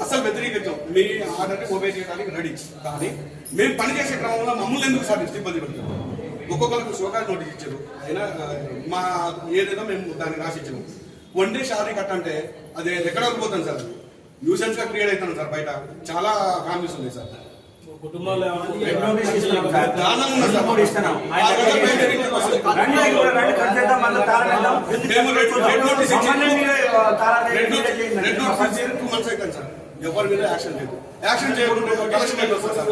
అసలు వ్యతిరేకించాం. మీ ఆర్డర్ని ఓబే చేయడానికి రెడీ, కానీ మేము పనిచేసే క్రమంలో మమ్మల్ని ఎందుకు సార్ ఇబ్బంది పెడతాం? ఒక్కొక్కరికి షోకాజ్ నోటీస్ ఇచ్చారు, అయినా మా ఏదైనా మేము దాన్ని రాసి ఇచ్చాము. వన్ డే శాలరీ కట్ అంటే అది ఎక్కడ వదిలిపోతాం సార్, న్యూసెన్స్ గా క్రియేట్ అవుతాను సార్. బయట చాలా ఫ్యామిలీస్ ఉన్నాయి సార్, ఎవరి మీద యాక్షన్ లేదు. యాక్షన్ చేయకుండా కలెక్షన్ ఎట్లా వస్తుంది సార్?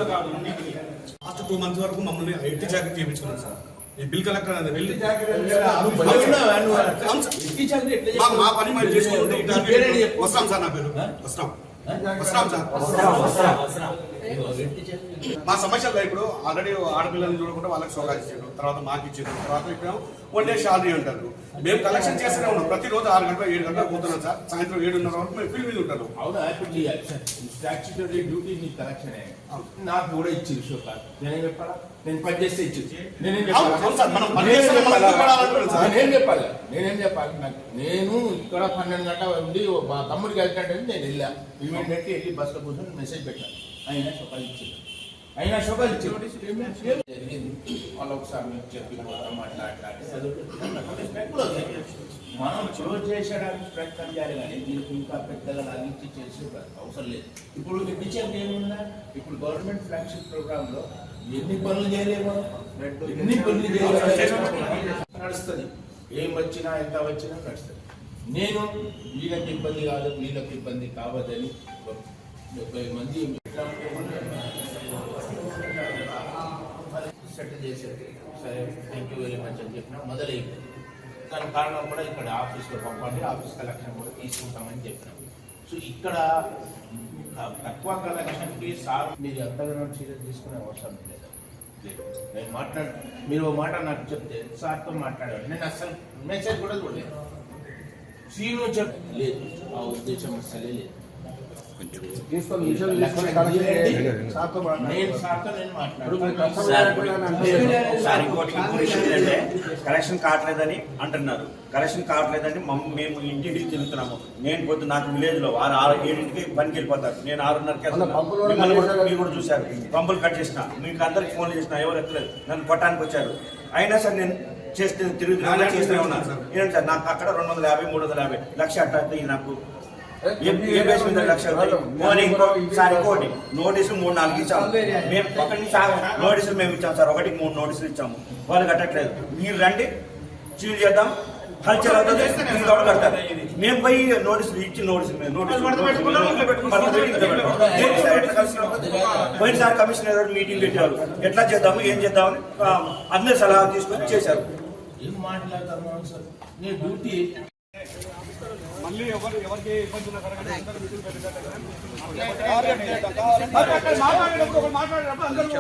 లాస్ట్ 2 months వరకు మమ్మల్ని ఎట్టి జాకెట్ చేయించుకున్నాం సార్. ఈ బిల్ కలెక్టర్ అనేది మా పని మేము చేసుకుంటే వస్తాం సార్. నా పేరు వస్తాం సార్. మా సమస్యలు ఇప్పుడు ఆల్రెడీ ఆడపిల్లల్ని చూడకుండా వాళ్ళకి షోకాజ్ ఇచ్చారు, తర్వాత మాకు ఇచ్చారు, తర్వాత ఇక్కడ వన్ డే శాలరీ అంటారు. మేము కలెక్షన్ చేస్తూనే ఉన్నాం. ప్రతిరోజు 6 గంటలు 7 గంటలకు పోతున్నాం సార్. సాయంత్రం 7:30 వరకు మేము ఫీల్డ్ మీద ఉంటాను. నాకు కూడా ఇచ్చింది షోకాజ్. నేనేం చెప్పాలా? నేను పని చేస్తే ఇచ్చింది. నేనేం చెప్పాలి? నేను ఇక్కడ 12 గంటల ఉండి మా తమ్ముడికి వెళ్తాడని నేను వెళ్ళా. ఇమీడియట్లీ వెళ్ళి బస్సులో కూర్చొని మెసేజ్ పెట్టాను. అయినా షోకాజ్ ఇచ్చింది. జరిగింది. వాళ్ళు ఒకసారి మీకు చెప్పి మాట్లాడి మనం క్లోజ్ చేసేయడానికి ప్రయత్నం చేయాలి, కానీ దీనికి ఇంకా పెద్దగా లాగించి చేసే అవసరం లేదు. ఇప్పుడు విషయం ఏముందా? ఇప్పుడు గవర్నమెంట్ ఫ్లాగ్షిప్ ప్రోగ్రామ్ లో ఎన్ని పనులు చేయలేమో, ఎన్ని పనులు నడుస్తుంది. ఏం వచ్చినా ఎంత వచ్చినా నడుస్తుంది. నేను వీళ్ళకి ఇబ్బంది కాదు, వీళ్ళకి ఇబ్బంది కావద్దని 70 మంది సెటిల్ చేసేది. సరే, థ్యాంక్ యూ వెరీ మచ్ అని చెప్పినా మొదలైంది. దాని కారణం కూడా ఇక్కడ ఆఫీస్లో పంపండి, ఆఫీస్ కలెక్షన్ కూడా తీసుకుంటామని చెప్పినాం. సో ఇక్కడ తక్కువ కలెక్షన్కి సార్ మీరు ఎంతగానో సీరియస్ తీసుకునే అవసరం లేదు. నేను మీరు ఓ మాట నాకు చెప్తే సార్తో మాట్లాడాడు. నేను అసలు మెసేజ్ కూడా చూడలేదు. సీను లేదు, ఆ ఉద్దేశం అసలే లేదు. కలెక్షన్ కావట్లేదని అంటున్నారు. కలెక్షన్ కావట్లేదని మేము ఇంటింటికి తిరుగుతున్నాము. నేను పొద్దు నాకు విలేజ్ లో 6-7కి పనికి వెళ్ళిపోతారు. నేను 6:30కి మీరు కూడా చూశారు. పంపులు కట్ చేసిన, మీకు అందరికి ఫోన్లు చేసిన, ఎవరు ఎత్తలేదు. నన్ను కొట్టడానికి వచ్చారు. అయినా సరే నేను చేస్తే తిరుగుతున్నా చేస్తూనే ఉన్నాను సార్. ఏంటంటే సార్ నాకు అక్కడ 250-350 లక్ష అట్లా ఇది నాకు ఇంకోటి నోటీసులు 3-4 ఇచ్చాము. మేము నోటీసులు మేము ఇచ్చాము సార్. 1-3 నోటీసులు ఇచ్చాము. వాళ్ళు కట్టట్లేదు. మీరు రండి, చీల్ చేద్దాం, కల్చర్ కడతారు. మేము పోయి నోటీసులు ఇచ్చి పోయినసారి కమిషనర్ మీటింగ్ పెట్టారు. ఎట్లా చేద్దాము, ఏం చేద్దామని అందరి సలహా తీసుకొని చేశారు. ఏం మాట్లాడతాము సార్? నీ డ్యూటీ మళ్ళీ ఎవరికి ఇబ్బంది మాట్లాడేటప్పుడు అందరూ